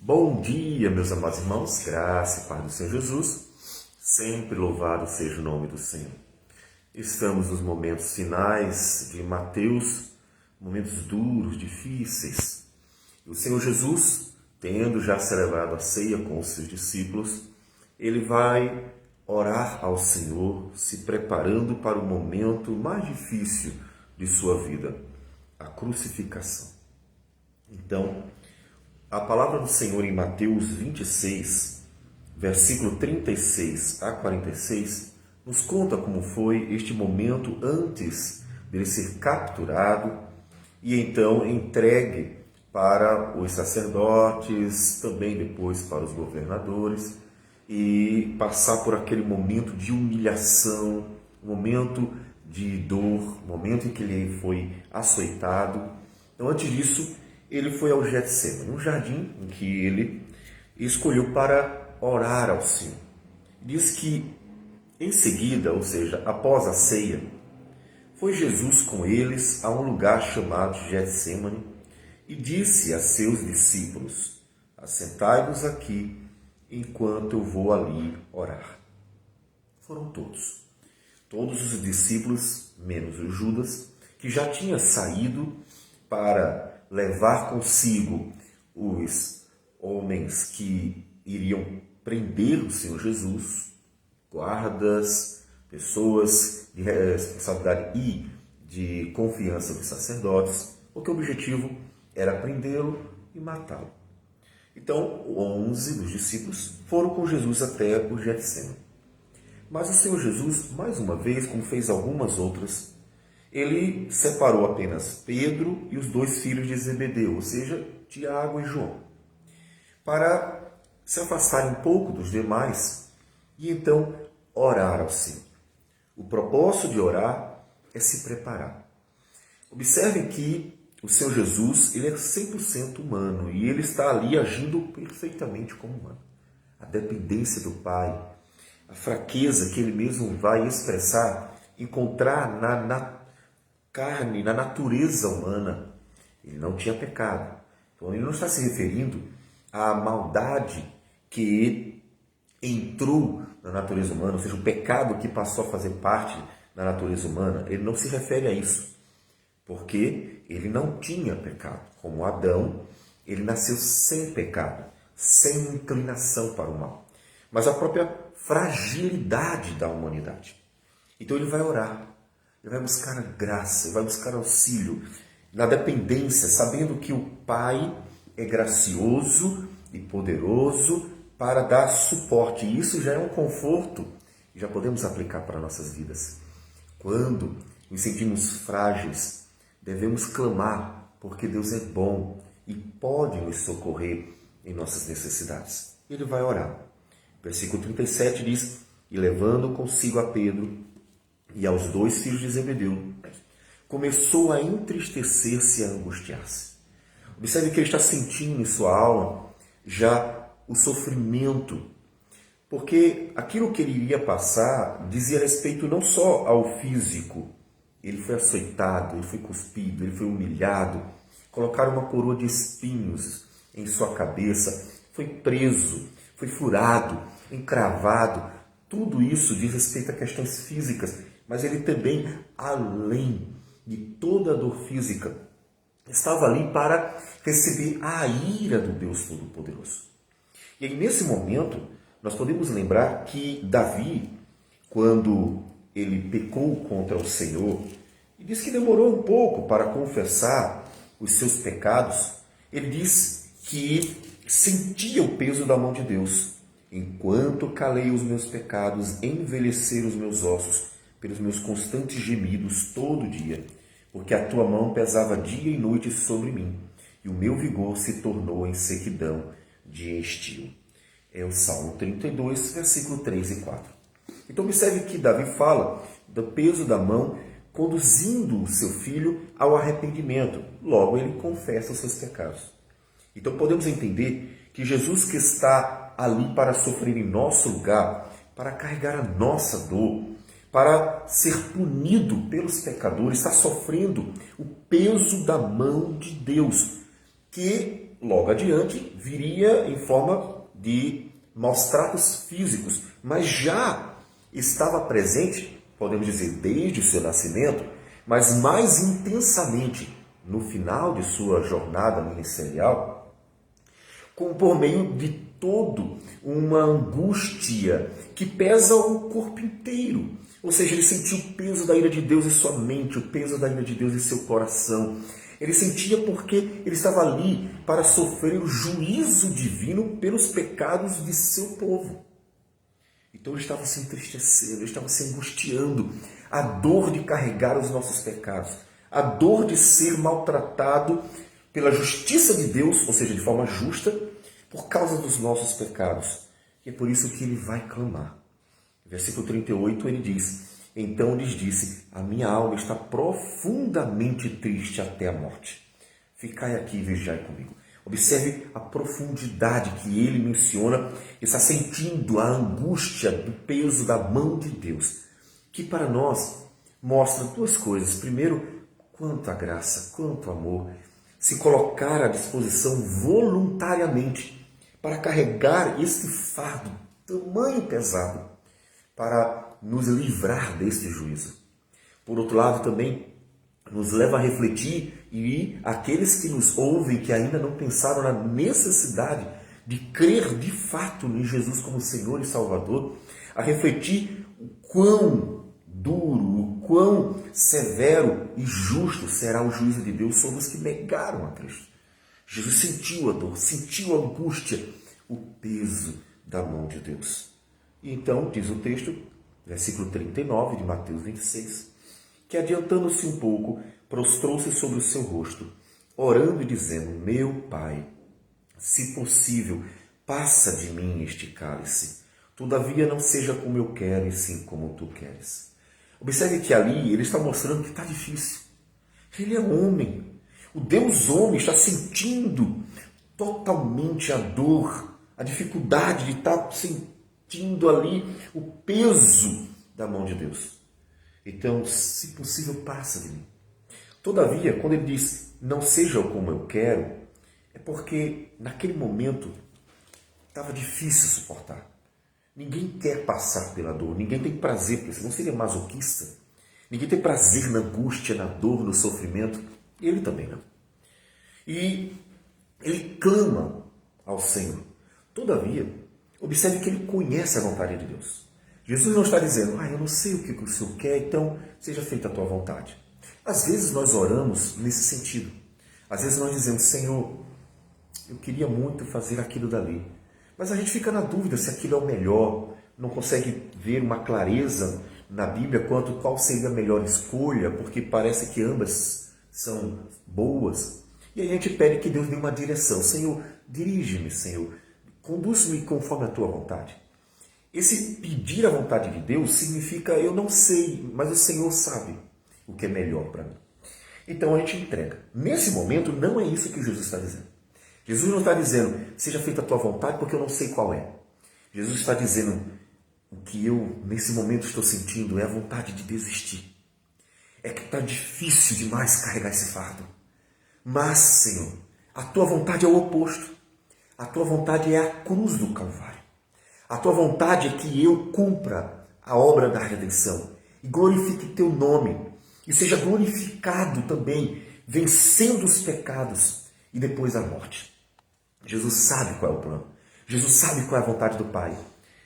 Bom dia, meus amados irmãos, graça e paz do Senhor Jesus, sempre louvado seja o nome do Senhor. Estamos nos momentos finais de Mateus, momentos duros, difíceis. E o Senhor Jesus, tendo já celebrado a ceia com os seus discípulos, ele vai orar ao Senhor, se preparando para o momento mais difícil de sua vida, a crucificação. Então, a palavra do Senhor em Mateus 26, versículo 36 a 46, nos conta como foi este momento antes dele ser capturado e então entregue para os sacerdotes, também depois para os governadores, e passar por aquele momento de humilhação, momento de dor, momento em que ele foi açoitado. Então, antes disso, ele foi ao Getsêmani, um jardim em que ele escolheu para orar ao Senhor. Diz que em seguida, ou seja, após a ceia, foi Jesus com eles a um lugar chamado Getsêmani e disse a seus discípulos: assentai-vos aqui enquanto eu vou ali orar. Foram todos os discípulos, menos o Judas, que já tinha saído para levar consigo os homens que iriam prender o Senhor Jesus, guardas, pessoas de responsabilidade e de confiança dos sacerdotes, porque o objetivo era prendê-lo e matá-lo. Então, 11 dos discípulos foram com Jesus até o Getsêmani. Mas o Senhor Jesus, mais uma vez, como fez algumas outras, ele separou apenas Pedro e os dois filhos de Zebedeu, ou seja, Tiago e João, para se afastarem um pouco dos demais e então orar ao Senhor. O propósito de orar é se preparar. Observem que o Senhor Jesus, ele é 100% humano e ele está ali agindo perfeitamente como humano. A dependência do Pai, a fraqueza que ele mesmo vai expressar, encontrar na carne, na natureza humana. Ele não tinha pecado. Então ele não está se referindo à maldade que entrou na natureza humana, ou seja, o pecado que passou a fazer parte da natureza humana. Ele não se refere a isso, porque ele não tinha pecado. Como Adão, ele nasceu sem pecado, sem inclinação para o mal, mas a própria fragilidade da humanidade. Então ele vai orar. Ele vai buscar a graça, ele vai buscar auxílio na dependência, sabendo que o Pai é gracioso e poderoso para dar suporte. E isso já é um conforto que já podemos aplicar para nossas vidas. Quando nos sentimos frágeis, devemos clamar, porque Deus é bom e pode nos socorrer em nossas necessidades. Ele vai orar. Versículo 37 diz: e levando consigo a Pedro e aos dois filhos de Zebedeu, começou a entristecer-se e a angustiar-se. Observe que ele está sentindo em sua alma já o sofrimento, porque aquilo que ele iria passar dizia respeito não só ao físico. Ele foi açoitado, ele foi cuspido, ele foi humilhado, colocaram uma coroa de espinhos em sua cabeça, foi preso, foi furado, encravado. Tudo isso diz respeito a questões físicas, mas ele também, além de toda a dor física, estava ali para receber a ira do Deus Todo-Poderoso. E aí, nesse momento, nós podemos lembrar que Davi, quando ele pecou contra o Senhor, e diz que demorou um pouco para confessar os seus pecados, ele diz que sentia o peso da mão de Deus. Enquanto calei os meus pecados, envelheceram os meus ossos, pelos meus constantes gemidos todo dia, porque a tua mão pesava dia e noite sobre mim, e o meu vigor se tornou em sequidão de estio. É o Salmo 32, versículo 3 e 4. Então observe que Davi fala do peso da mão conduzindo o seu filho ao arrependimento. Logo ele confessa os seus pecados. Então podemos entender que Jesus, que está ali para sofrer em nosso lugar, para carregar a nossa dor, para ser punido pelos pecadores, está sofrendo o peso da mão de Deus, que logo adiante viria em forma de maus tratos físicos, mas já estava presente, podemos dizer, desde o seu nascimento, mas mais intensamente no final de sua jornada ministerial, por meio de todo uma angústia que pesa o corpo inteiro. Ou seja, ele sentiu o peso da ira de Deus em sua mente, o peso da ira de Deus em seu coração. Ele sentia porque ele estava ali para sofrer o juízo divino pelos pecados de seu povo. Então ele estava se entristecendo, ele estava se angustiando. A dor de carregar os nossos pecados, a dor de ser maltratado pela justiça de Deus, ou seja, de forma justa, por causa dos nossos pecados. E é por isso que ele vai clamar. Versículo 38 ele diz: então lhes disse, a minha alma está profundamente triste até a morte. Ficai aqui e vigiai comigo. Observe a profundidade que ele menciona, está sentindo a angústia do peso da mão de Deus, que para nós mostra duas coisas. Primeiro, quanta graça, quanto amor, se colocar à disposição voluntariamente para carregar este fardo tamanho pesado, para nos livrar deste juízo. Por outro lado, também nos leva a refletir, e aqueles que nos ouvem, que ainda não pensaram na necessidade de crer de fato em Jesus como Senhor e Salvador, a refletir o quão duro, o quão severo e justo será o juízo de Deus sobre os que negaram a Cristo. Jesus sentiu a dor, sentiu a angústia, o peso da mão de Deus. E então, diz o texto, versículo 39 de Mateus 26, que adiantando-se um pouco, prostrou-se sobre o seu rosto, orando e dizendo, meu Pai, se possível, passa de mim este cálice. Todavia não seja como eu quero, e sim como tu queres. Observe que ali ele está mostrando que está difícil. Ele é homem. O Deus homem está sentindo totalmente a dor, a dificuldade de estar sentindo ali o peso da mão de Deus. Então, se possível, passa de mim. Todavia, quando ele diz, não seja como eu quero, é porque naquele momento estava difícil suportar. Ninguém quer passar pela dor, ninguém tem prazer, porque senão seria masoquista. Ninguém tem prazer na angústia, na dor, no sofrimento. Ele também não. E ele clama ao Senhor. Todavia, observe que ele conhece a vontade de Deus. Jesus não está dizendo, eu não sei o que o Senhor quer, então seja feita a tua vontade. Às vezes nós oramos nesse sentido. Às vezes nós dizemos, Senhor, eu queria muito fazer aquilo dali. Mas a gente fica na dúvida se aquilo é o melhor, não consegue ver uma clareza na Bíblia quanto qual seria a melhor escolha, porque parece que ambas são boas. E aí a gente pede que Deus dê uma direção. Senhor, dirige-me, Senhor, conduz-me conforme a tua vontade. Esse pedir a vontade de Deus significa, eu não sei, mas o Senhor sabe o que é melhor para mim. Então a gente entrega. Nesse momento, não é isso que Jesus está dizendo. Jesus não está dizendo, seja feita a tua vontade, porque eu não sei qual é. Jesus está dizendo, o que eu, nesse momento, estou sentindo é a vontade de desistir. É que está difícil demais carregar esse fardo. Mas, Senhor, a tua vontade é o oposto. A tua vontade é a cruz do Calvário. A tua vontade é que eu cumpra a obra da redenção e glorifique teu nome. E seja glorificado também, vencendo os pecados e depois a morte. Jesus sabe qual é o plano. Jesus sabe qual é a vontade do Pai.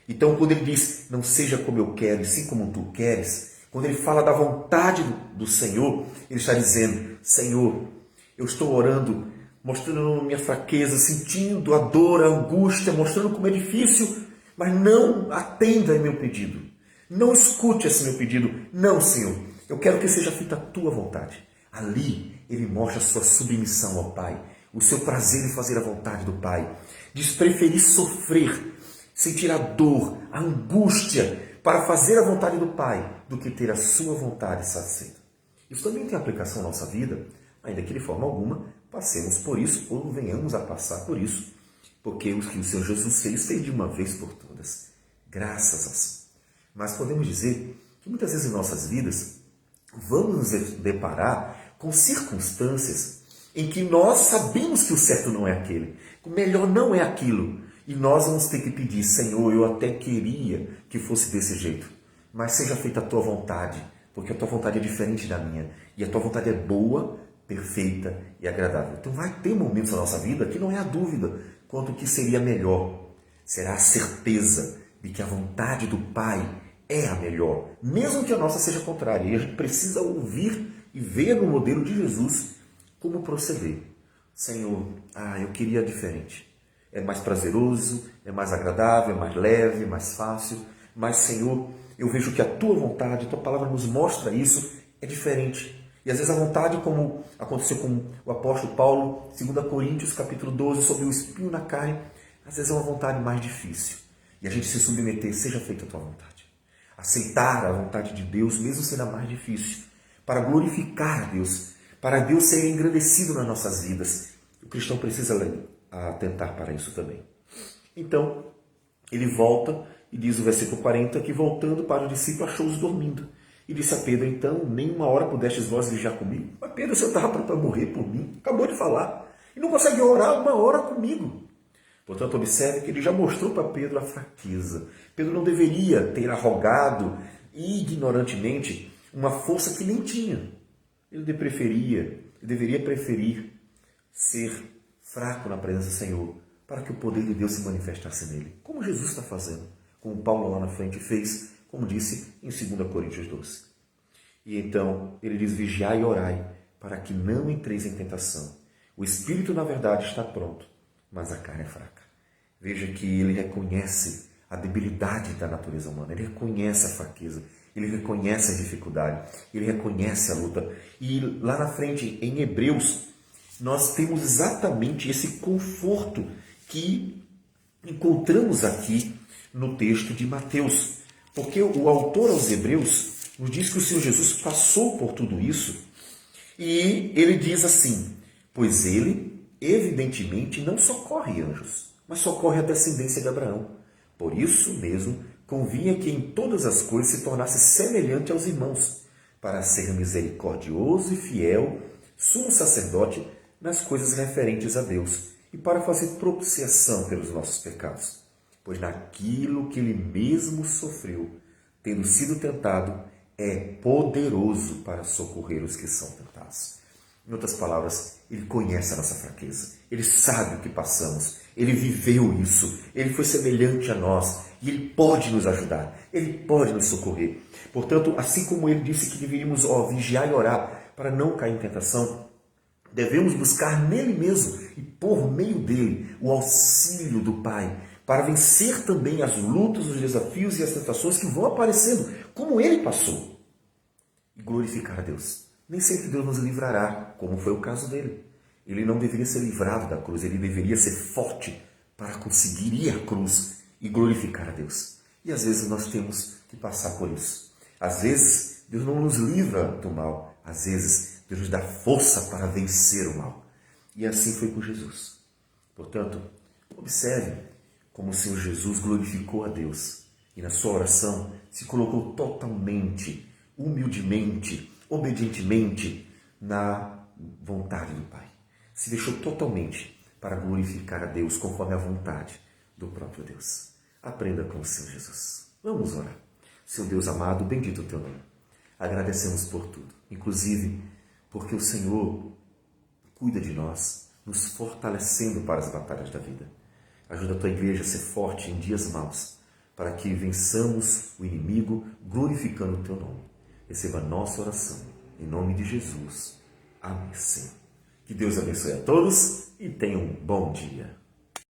Então, quando ele diz, não seja como eu quero, e sim como tu queres, quando ele fala da vontade do Senhor, ele está dizendo, Senhor, eu estou orando, mostrando minha fraqueza, sentindo a dor, a angústia, mostrando como é difícil, mas não atenda ao meu pedido. Não escute esse meu pedido. Não, Senhor, eu quero que seja feita a tua vontade. Ali, ele mostra a sua submissão ao Pai, o seu prazer em fazer a vontade do Pai. Diz preferir sofrer, sentir a dor, a angústia, para fazer a vontade do Pai, do que ter a sua vontade satisfeita. Isso também tem aplicação na nossa vida, ainda que de forma alguma passemos por isso, ou venhamos a passar por isso, porque o que o Senhor Jesus fez de uma vez por todas. Graças a Deus. Mas podemos dizer que muitas vezes em nossas vidas vamos nos deparar com circunstâncias em que nós sabemos que o certo não é aquele, que o melhor não é aquilo. E nós vamos ter que pedir, Senhor, eu até queria que fosse desse jeito, mas seja feita a tua vontade, porque a tua vontade é diferente da minha, e a tua vontade é boa, perfeita e agradável. Então vai ter momentos na nossa vida que não é a dúvida quanto o que seria melhor, será a certeza de que a vontade do Pai é a melhor, mesmo que a nossa seja contrária. E a gente precisa ouvir e ver no modelo de Jesus como proceder. Senhor, eu queria diferente. É mais prazeroso, é mais agradável, é mais leve, é mais fácil. Mas, Senhor, eu vejo que a Tua vontade, a Tua palavra nos mostra isso, é diferente. E às vezes a vontade, como aconteceu com o apóstolo Paulo, 2 Coríntios, capítulo 12, sobre o espinho na carne, às vezes é uma vontade mais difícil. E a gente se submeter, seja feita a Tua vontade. Aceitar a vontade de Deus, mesmo sendo a mais difícil, para glorificar a Deus, para Deus ser engrandecido nas nossas vidas. O cristão precisa atentar para isso também. Então, ele volta e diz o versículo 40 que, voltando para o discípulo, achou-os dormindo. E disse a Pedro, então, nem uma hora pudestes vós vigiar comigo? Mas Pedro, você estava para morrer por mim, acabou de falar, e não consegue orar uma hora comigo. Portanto, observe que ele já mostrou para Pedro a fraqueza. Pedro não deveria ter arrogado ignorantemente uma força que nem tinha. Ele deveria preferir ser fraco na presença do Senhor, para que o poder de Deus se manifestasse nele, como Jesus está fazendo, como Paulo lá na frente fez, como disse em 2 Coríntios 12. E então ele diz, vigiai e orai, para que não entreis em tentação. O espírito, na verdade, está pronto, mas a carne é fraca. Veja que ele reconhece a debilidade da natureza humana, ele reconhece a fraqueza, ele reconhece a dificuldade, ele reconhece a luta. E lá na frente, em Hebreus, nós temos exatamente esse conforto que encontramos aqui no texto de Mateus. Porque o autor aos Hebreus nos diz que o Senhor Jesus passou por tudo isso e ele diz assim, pois ele, evidentemente, não socorre anjos, mas socorre a descendência de Abraão. Por isso mesmo, convinha que em todas as coisas se tornasse semelhante aos irmãos, para ser misericordioso e fiel, sumo sacerdote nas coisas referentes a Deus, e para fazer propiciação pelos nossos pecados. Pois naquilo que ele mesmo sofreu, tendo sido tentado, é poderoso para socorrer os que são tentados. Em outras palavras, ele conhece a nossa fraqueza, ele sabe o que passamos, ele viveu isso, ele foi semelhante a nós e ele pode nos ajudar, ele pode nos socorrer. Portanto, assim como ele disse que deveríamos vigiar e orar para não cair em tentação, devemos buscar nele mesmo e por meio dele o auxílio do Pai para vencer também as lutas, os desafios e as tentações que vão aparecendo, como ele passou, e glorificar a Deus. Nem sempre Deus nos livrará, como foi o caso dele. Ele não deveria ser livrado da cruz, ele deveria ser forte para conseguir ir à cruz e glorificar a Deus. E às vezes nós temos que passar por isso. Às vezes Deus não nos livra do mal, às vezes Deus nos dá força para vencer o mal. E assim foi com Jesus. Portanto, observe como o Senhor Jesus glorificou a Deus e na sua oração se colocou totalmente, humildemente, obedientemente na vontade do Pai. Se deixou totalmente para glorificar a Deus conforme a vontade do próprio Deus. Aprenda com o Senhor Jesus. Vamos orar. Seu Deus amado, bendito o teu nome. Agradecemos por tudo, inclusive porque o Senhor cuida de nós, nos fortalecendo para as batalhas da vida. Ajuda a tua igreja a ser forte em dias maus, para que vençamos o inimigo glorificando o teu nome. Receba a nossa oração, em nome de Jesus. Amém, Senhor. Que Deus abençoe a todos e tenham um bom dia.